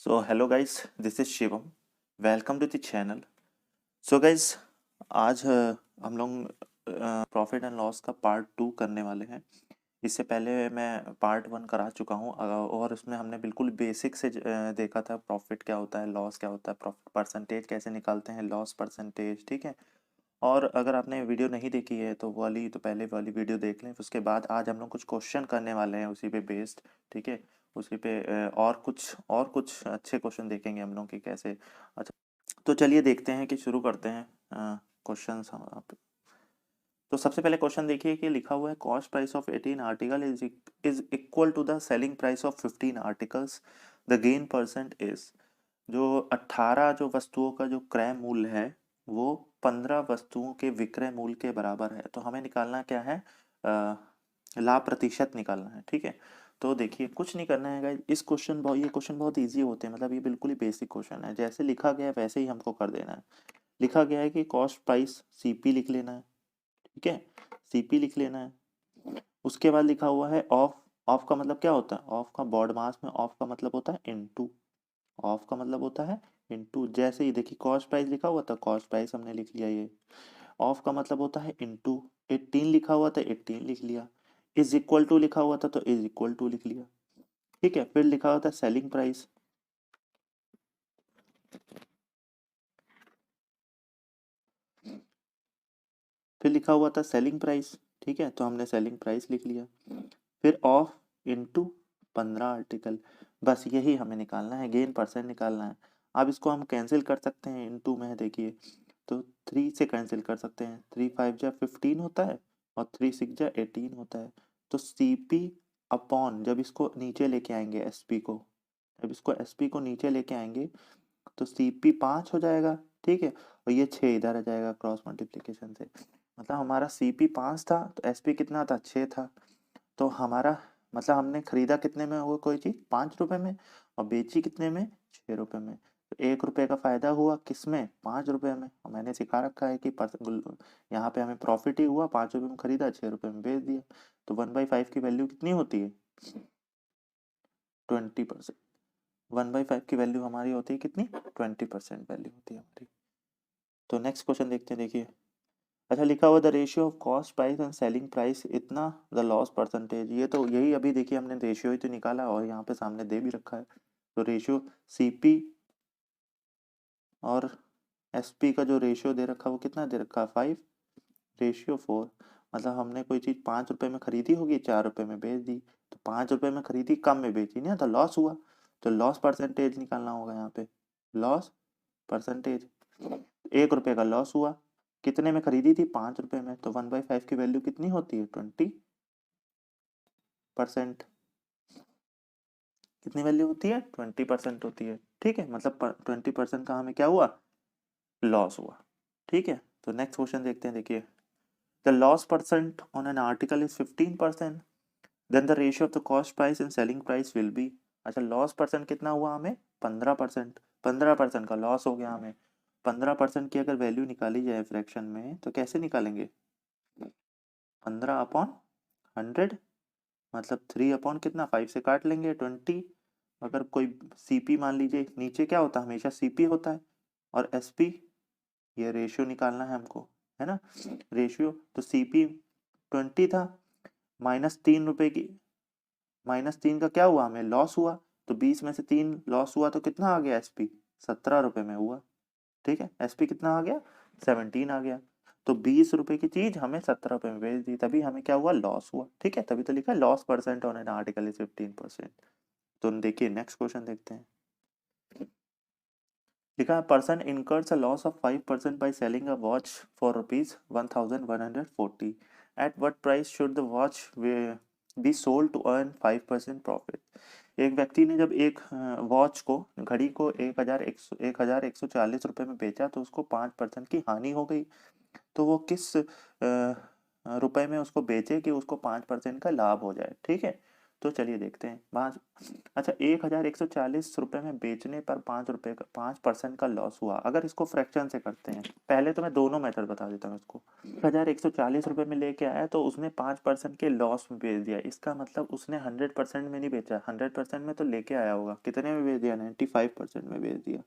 So hello guys, this is Shivam. Welcome to the channel. So guys, आज हम लोग profit and loss का part 2 करने वाले हैं। इससे पहले मैं पार्ट 1 करा चुका हूँ और उसमें हमने बिल्कुल बेसिक से देखा था प्रॉफिट क्या होता है, लॉस क्या होता है, प्रॉफिट परसेंटेज कैसे निकालते हैं, लॉस परसेंटेज, ठीक है। और अगर आपने वीडियो नहीं देखी है तो पहले वाली वीडियो देख लें। उसके बाद आज हम लोग कुछ क्वेश्चन करने वाले हैं उसी पे बेस्ड, ठीक है। उसी पे और कुछ अच्छे क्वेश्चन देखेंगे हम लोग कि कैसे। अच्छा, तो चलिए देखते हैं कि शुरू करते हैं क्वेश्चंस। तो सबसे पहले क्वेश्चन देखिए कि लिखा हुआ है cost price of 18 article is equal to the selling price of 15 articles. The gain percent is. जो 18 जो वस्तुओं का जो क्रय मूल्य है वो 15 वस्तुओं के विक्रय मूल्य के बराबर है। तो हमें निकालना क्या है, लाभ प्रतिशत निकालना है, ठीक है। तो देखिए कुछ नहीं करना है गाइस, ये क्वेश्चन बहुत इजी होते हैं, मतलब ये बिल्कुल ही बेसिक क्वेश्चन है। जैसे लिखा गया है वैसे ही हमको कर देना है। लिखा गया है कि कॉस्ट प्राइस सीपी लिख लेना है, ठीक है। सीपी लिख लेना है। उसके बाद लिखा हुआ है ऑफ। ऑफ का मतलब क्या होता है, ऑफ का बॉड मास में ऑफ का मतलब होता है इनटू। ऑफ का मतलब होता है इनटू। जैसे ही देखिए कॉस्ट प्राइस लिखा हुआ था, कॉस्ट प्राइस हमने लिख लिया। ये ऑफ का मतलब होता है इनटू। 18 लिखा हुआ था, 18 लिख लिया। इज इक्वल टू लिखा हुआ था तो इज इक्वल टू लिख लिया, ठीक है। फिर लिखा हुआ था सेलिंग प्राइस। फिर लिखा हुआ था सेलिंग प्राइस, ठीक है, तो हमने सेलिंग प्राइस लिख लिया। फिर ऑफ इनटू 15 आर्टिकल। बस यही हमें निकालना है, गेन परसेंट निकालना है। अब इसको हम कैंसिल कर सकते हैं इनटू में, देखिए तो 3 से कैंसिल कर सकते हैं। 3 5 जा 15 होता है और 3 6 जा 18 होता है। तो सीपी अपॉन, जब इसको नीचे लेके आएंगे एसपी को, जब इसको एसपी को नीचे लेके आएंगे तो सीपी 5 हो जाएगा, ठीक है। और ये 6 इधर आ जाएगा क्रॉस मल्टीप्लिकेशन से। मतलब हमारा सीपी 5 था तो एसपी कितना था, 6 था। तो हमारा मतलब हमने खरीदा कितने में हुआ कोई चीज़, 5 रुपए में, और बेची कितने में, 6 रुपए में। तो 1 रुपए का फायदा हुआ किसमें, 5 रुपए में। और मैंने सिखा रखा है कि यहाँ पे हमें प्रॉफिट ही हुआ, 5 रुपए में खरीदा, 6 रुपए में बेच दिया। तो 1/5 की वैल्यू कितनी होती है, 20%। 1/5 की वैल्यू हमारी होती है कितनी, 20% वैल्यू होती है हमारी। तो नेक्स्ट क्वेश्चन देखते हैं, देखिए। अच्छा, लिखा हुआ the ratio of cost price and selling price इतना, द लॉस परसेंटेज। ये तो यही अभी देखिए हमने रेशियो ही तो निकाला और यहाँ पे सामने दे भी रखा है। तो रेशियो सीपी और एसपी का जो रेशियो दे रखा है वो कितना दे रखा है, 5:4। मतलब हमने कोई चीज़ 5 रुपए में खरीदी होगी, 4 रुपए में बेच दी। तो 5 रुपए में खरीदी, कम में बेची ना, तो लॉस हुआ। तो लॉस परसेंटेज निकालना होगा यहाँ पे, लॉस परसेंटेज। 1 रुपए का लॉस हुआ, कितने में खरीदी थी, 5 रुपए में। तो 1/5 की वैल्यू कितनी होती है, 20%। कितनी वैल्यू होती है, 20% होती है, ठीक है। मतलब 20% का हमें क्या हुआ, लॉस हुआ, ठीक है। तो नेक्स्ट क्वेश्चन देखते हैं, देखिए। The loss percent on an article is 15%, then the ratio of the cost price and selling price will be. अच्छा, लॉस परसेंट कितना हुआ हमें, 15%। 15% का लॉस हो गया हमें। 15% की अगर वैल्यू निकाली जाए फ्रैक्शन में तो कैसे निकालेंगे, 15/100, मतलब 3 अपॉन कितना, 5 से काट लेंगे, 20। अगर कोई सीपी मान लीजिए, नीचे क्या होता है, हमेशा सीपी होता है, और एसपी, ये रेशियो निकालना है हमको, है ना, रेशियो। तो सीपी 20 था, -3 रुपए की, -3 का क्या हुआ, हमें लॉस हुआ। तो 20 में से 3 लॉस हुआ तो कितना आ गया एसपी, 17 रुपए में हुआ, ठीक है। एसपी कितना आ गया, 17 आ गया। तो 20 रुपए की चीज हमें 17 रुपए में बेच दी, तभी हमें क्या हुआ, लॉस हुआ, ठीक है। तभी तो लिखा है loss percent on an article is 15%। तो देखिए नेक्स्ट क्वेश्चन देखते हैं। लिखा है person incurs a loss of 5% by selling a watch for ₹1140। At what price should the watch be sold to earn 5% profit. एक व्यक्ति ने जब एक वॉच को, घड़ी को 1140 रुपए में बेचा तो उसको 5% की हानि हो गई। तो वो किस रुपए में उसको बेचे कि उसको 5% का लाभ हो जाए, ठीक है। तो चलिए देखते हैं। 5 अच्छा 1140 रुपये में बेचने पर 5% का लॉस हुआ। अगर इसको फ्रैक्शन से करते हैं, पहले तो मैं दोनों मेथड बता देता हूँ इसको। 1140 रुपये में लेके आया तो उसने 5% के लॉस में बेच दिया। इसका मतलब उसने 100% में नहीं बेचा, 100% में तो लेके आया होगा। कितने में बेच दिया? 95% में बेच दिया।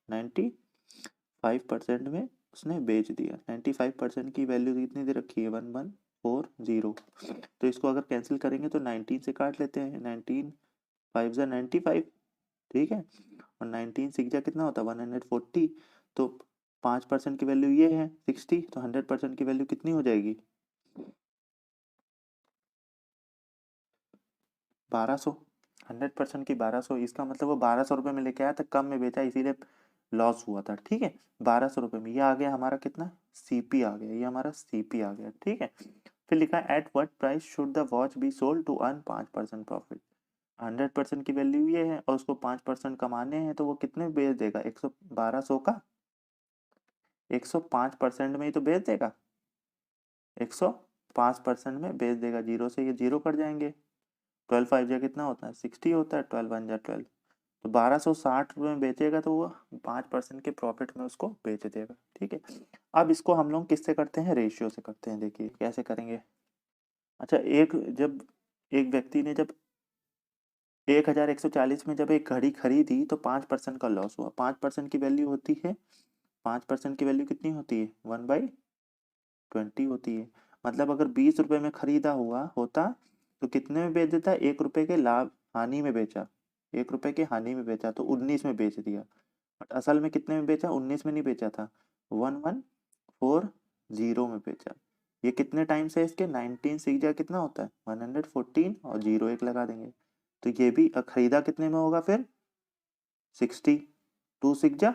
95% में उसने बेच दिया। 95% की वैल्यू कितनी दे रखी है? 1140। तो इसको अगर कैंसिल करेंगे तो 19 से काट लेते हैं। 19 5 जा 95, ठीक है। और 19 6 जा कितना होता है? 140। तो 5% की वैल्यू ये है 60, तो 100% की वैल्यू कितनी हो जाएगी? 1200। 100% की 1200। इसका मतलब वो 1200 रुपये में लेके आया था, कम में बेचा, इसीलिए लॉस हुआ था, ठीक है। 1200 रुपये में ये आ गया हमारा कितना? सीपी आ गया, ये हमारा सीपी आ गया, ठीक है। फिर लिखा है at what price should the watch be sold to earn 5% profit. 100% की वैल्यू ये है और उसको 5% कमाने हैं, तो वो कितने में बेच देगा? 1200 का 105% में ही तो बेच देगा। 105% में बेच देगा। जीरो से ये जीरो कट जाएंगे। 12 5 जा कितना होता है? 60 होता है। 12 1 जा 12। तो 1260 रुपये में बेचेगा तो वो 5% के प्रॉफिट में उसको बेच देगा, ठीक है। अब इसको हम लोग किससे करते हैं? रेशियो से करते हैं। देखिए कैसे करेंगे। अच्छा एक व्यक्ति ने जब 1140 में जब एक घड़ी खरीदी तो 5% का लॉस हुआ। 5% की वैल्यू होती है, 5% की वैल्यू कितनी होती है? 1/20 होती है। मतलब अगर 20 रुपये में खरीदा हुआ होता तो कितने में बेच देता? 1 रुपये के लाभ हानि में बेचा। 1 रुपये के हानि में बेचा तो 19 में बेच दिया। बट असल में कितने में बेचा? 19 में नहीं बेचा था, 1140 में बेचा। ये कितने टाइम्स है इसके? 19 6 जा कितना होता है? 114 और 0 1 लगा देंगे। तो ये भी खरीदा कितने में होगा फिर? 60। 2 6 जा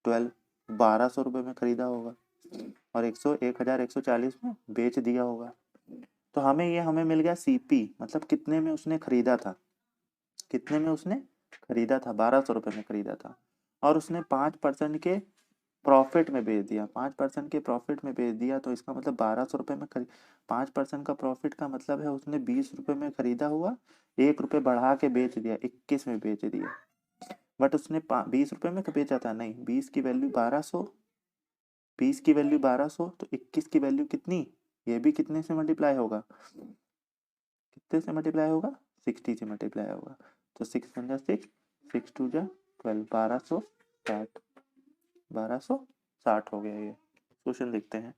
12। 1200 रुपये में खरीदा होगा और 1140 में बेच दिया होगा। तो हमें मिल गया सीपी, मतलब कितने में उसने खरीदा था। कितने में उसने खरीदा था? 1200 रुपये में खरीदा था और उसने 5% के प्रॉफिट में बेच दिया। 5% के प्रॉफिट में बेच दिया तो इसका मतलब 1200 रुपये में 5% का प्रॉफिट का मतलब है उसने 20 रुपये में खरीदा हुआ, 1 रुपये बढ़ा के बेच दिया, 21 में बेच दिया। बट उसने 20 रुपये में बेचा था, नहीं, 20 की वैल्यू 1200, 20 की वैल्यू 1200 तो 21 की वैल्यू कितनी? ये भी कितने से मल्टीप्लाई होगा? कितने से मल्टीप्लाई होगा? 60 से मल्टीप्लाई होगा। तो 6 1 6, 6 2 12, 1260। 1260 हो गया ये। क्वेश्चन देखते हैं।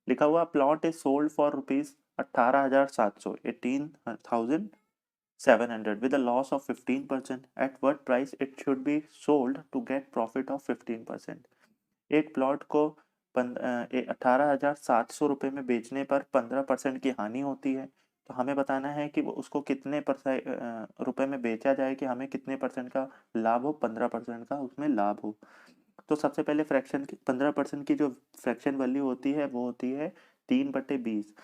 लिखा हुआ plot is sold for rupees 18,700, 18,700 with a loss of 15%. At what price it should be sold to get profit of 15%? एक प्लॉट को 18,700 रुपये में बेचने पर 15% की हानि होती है। तो हमें बताना है कि वो उसको कितने रुपए में बेचा जाए कि हमें कितने परसेंट का लाभ हो? 15% का उसमें लाभ हो। तो सबसे पहले फ्रैक्शन की 15% की जो फ्रैक्शन वैल्यू होती है वो होती है 3/20,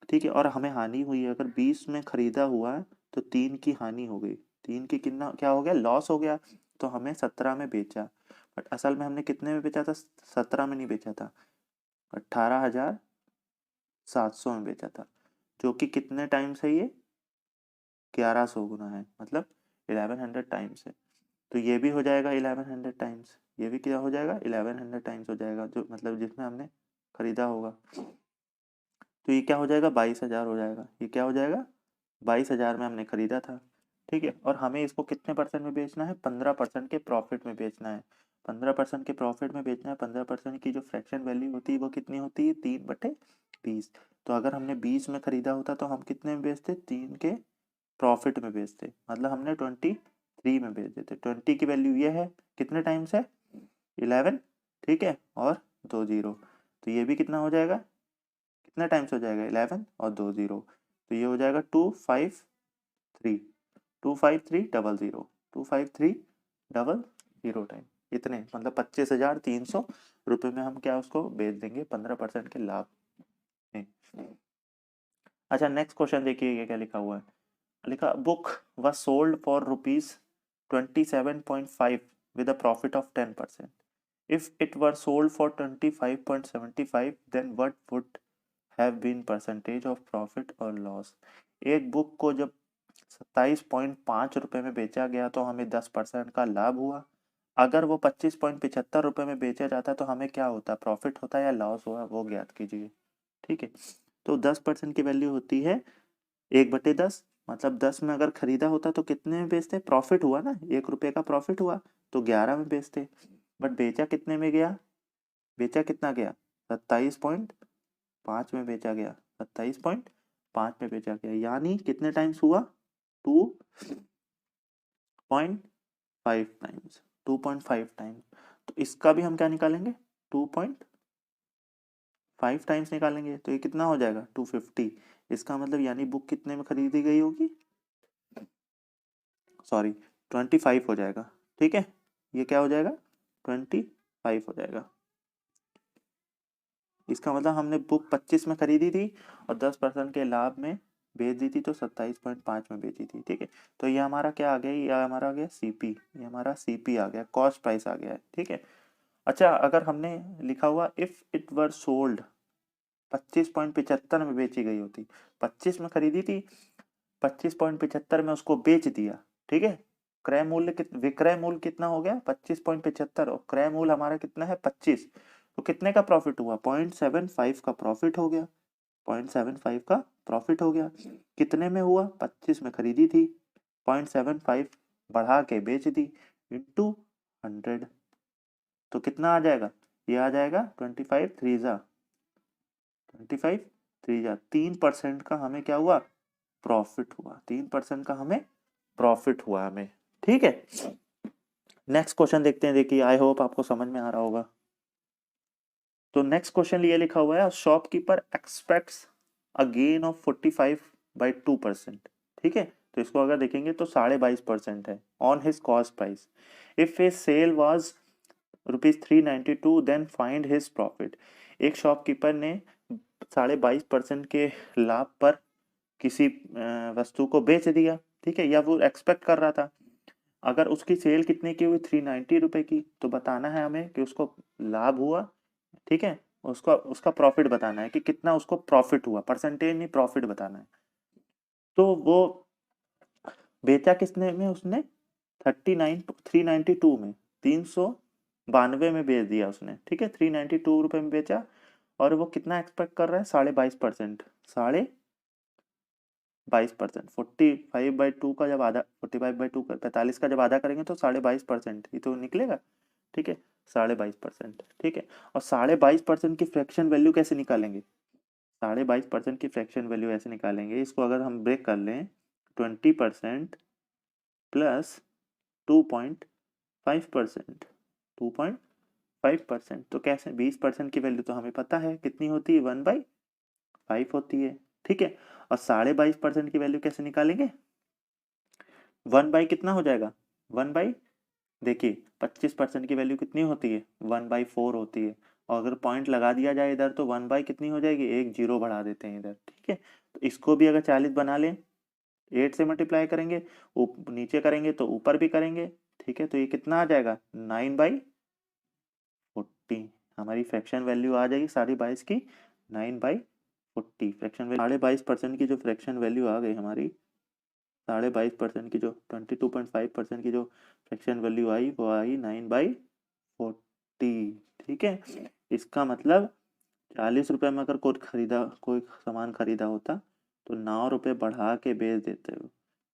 ठीक है। और हमें हानि हुई है, अगर 20 में खरीदा हुआ है तो 3 की हानि हो गई। 3 की कितना क्या हो गया? लॉस हो गया। तो हमें 17 में बेचा, बट असल में हमने कितने में बेचा था? 17 में नहीं बेचा था, 18,700 में बेचा था, जो कि कितने टाइम्स है? ये 1100 गुना है, मतलब 1100 टाइम्स है। तो ये भी हो जाएगा 1100 टाइम्स, ये भी क्या हो जाएगा? 1100 टाइम्स हो जाएगा, जो मतलब जिसमें हमने खरीदा होगा। तो ये क्या हो जाएगा? 22,000 हो जाएगा। ये क्या हो जाएगा? 22,000 में हमने खरीदा था, ठीक है। और हमें इसको कितने परसेंट में बेचना है? 15% के प्रॉफिट में बेचना है। 15% के प्रॉफिट में बेचना है। 15% की जो फ्रैक्शन वैल्यू होती है वो कितनी होती है? 3/20। तो अगर हमने 20 में खरीदा होता तो हम कितने में बेचते? 3 के प्रॉफिट में बेचते, मतलब हमने 23 में बेच देते। 20 की वैल्यू ये है, कितने टाइम्स है? 11, ठीक है, और 2 जीरो। तो ये भी कितना हो जाएगा? कितना टाइम्स हो जाएगा? 11 और 2 जीरो। तो ये हो जाएगा 253, 25300, 25300 टाइम। इतने मतलब 25,300 रुपये में हम क्या उसको बेच देंगे 15% के लाभ में। अच्छा नेक्स्ट क्वेश्चन देखिए, ये क्या लिखा हुआ है। लिखा book was sold for rupees 27.5 with a profit of 10%. If it were sold for 25.75 then what would have been percentage of profit or loss? एक बुक को जब 27.5 रुपये में बेचा गया तो हमें 10% का लाभ हुआ। अगर वो 25.75 रुपये में बेचा जाता तो हमें क्या होता, प्रॉफिट होता या लॉस हुआ, वो ज्ञात कीजिए। ठीक है, तो 10% की वैल्यू होती है 1/10, मतलब 10 में अगर खरीदा होता तो कितने में बेचते, प्रॉफिट हुआ ना, 1 रुपये का प्रॉफिट हुआ तो 11 में बेचते। बट बेचा कितने में गया, बेचा कितना गया, 27.5 में बेचा गया, 27.5 में बेचा गया, यानी कितने टाइम्स हुआ, 2.5 टाइम्स, 2.5 टाइम्स। तो इसका भी हम क्या निकालेंगे, 2.5 टाइम्स निकालेंगे, तो ये कितना हो जाएगा, 250। इसका मतलब यानी बुक कितने में खरीदी गई होगी, सॉरी 25 हो जाएगा। ठीक है, ये क्या हो जाएगा, 25 हो जाएगा। इसका मतलब हमने बुक 25 में खरीदी थी और 10% के लाभ में बेच दी थी, तो 27.5 में बेची थी। ठीक है, तो ये हमारा क्या आ गया, ये हमारा आ गया सीपी, ये हमारा सीपी आ गया, कॉस्ट प्राइस आ गया है। ठीक है, अच्छा अगर हमने लिखा हुआ इफ इट वर सोल्ड 25.75 में बेची गई होती, 25 में खरीदी थी, 25.75 में उसको बेच दिया। ठीक है, क्रय मूल्य विक्रय मूल्य कितना हो गया 25.75 और क्रय मूल्य हमारा कितना है 25, तो कितने का प्रॉफिट हुआ, 0.75 का प्रॉफिट हो गया, 0.75 का प्रॉफिट हो गया। कितने में हुआ, 25 में खरीदी थी, 0.75 बढ़ा के बेच दी, इंटू 100, तो कितना आ जाएगा, ये आ जाएगा 25 3 जा 3% का हमें क्या हुआ, प्रॉफिट हुआ, 3% का हमें प्रॉफिट हुआ हमें। ठीक है, नेक्स्ट क्वेश्चन देखते हैं। देखिए आई होप आपको समझ में आ रहा होगा। तो नेक्स्ट क्वेश्चन ये लिखा हुआ है, shopkeeper aspects a gain of 45/2%। ठीक है, तो इसको अगर देखेंगे तो 22.5% है on his cost price. If his sale was ₹392 then find his profit. एक शॉपकीपर ने 22.5% के लाभ पर किसी वस्तु को बेच दिया। ठीक है, या वो एक्सपेक्ट कर रहा था, अगर उसकी सेल कितने की हुई, 390 रुपए की, तो बताना है हमें कि उसको लाभ हुआ। ठीक है, उसका उसका प्रॉफिट बताना है कि कितना उसको प्रॉफिट हुआ, परसेंटेज नहीं प्रॉफिट बताना है। तो वो बेचा किसने में, उसने 392 में, 392 में बेच दिया उसने। ठीक है, 392 रुपए में बेचा और वो कितना एक्सपेक्ट कर रहा है, 22.5%, 22%, 45/2 का जब आधा, 45/2 का 45 का जब आधा करेंगे तो 22.5% ही तो निकलेगा। ठीक है, 22.5%। ठीक है, और 22.5% की फ्रैक्शन वैल्यू कैसे निकालेंगे, 22.5% की फ्रैक्शन वैल्यू ऐसे निकालेंगे, इसको अगर हम ब्रेक कर लें, 20% प्लस 2.5%, 2.5%, तो कैसे, 20% की वैल्यू तो हमें पता है कितनी होती है, 1/5 होती है। ठीक है, और 22.5% की वैल्यू कैसे निकालेंगे, 1/, कितना हो जाएगा, 1/, देखिए 25% की वैल्यू कितनी होती है, 1/4 होती है, और अगर पॉइंट लगा दिया जाए इधर तो 1/, कितनी हो जाएगी, एक जीरो बढ़ा देते हैं इधर। ठीक है, तो इसको भी अगर 40 बना लें, 8 से मल्टीप्लाई करेंगे, नीचे करेंगे तो ऊपर भी करेंगे। ठीक है, तो ये कितना आ जाएगा, 9/40, हमारी फ्रैक्शन वैल्यू आ जाएगी 22.5 की, 9/40 फ्रैक्शन वैल्यू, 22.5% की जो फ्रैक्शन वैल्यू आ गई हमारी, 22.5% की जो 22.5% की जो फ्रैक्शन वैल्यू आई वो आई 9/40। ठीक है, इसका मतलब 40 रुपए में अगर कोई सामान खरीदा होता तो 9 रुपए बढ़ा के बेच देते हो,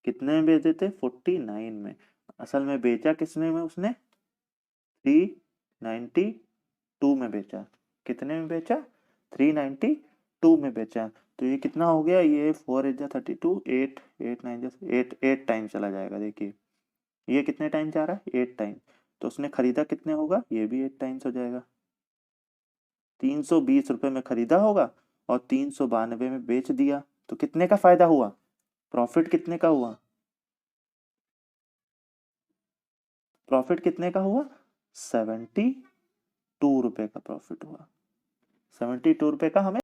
कितने में बेच देते, 49 में। असल में बेचा किसने में, उसने 392 में बेचा, कितने में बेचा, 392 में बेचा। तो ये कितना हो गया, ये 4 × 32, 8 9 8 टाइम चला जाएगा। देखिए ये कितने टाइम जा रहा है, 8 टाइम, तो उसने खरीदा कितने होगा, ये भी 8 टाइम्स हो जाएगा। 320 रुपए में खरीदा होगा और 392 में बेच दिया, तो कितने का फायदा हुआ, प्रॉफिट कितने का हुआ, प्रॉफिट कितने का हुआ, 72 रुपए का प्रॉफिट हुआ, 72 रुपए का हमें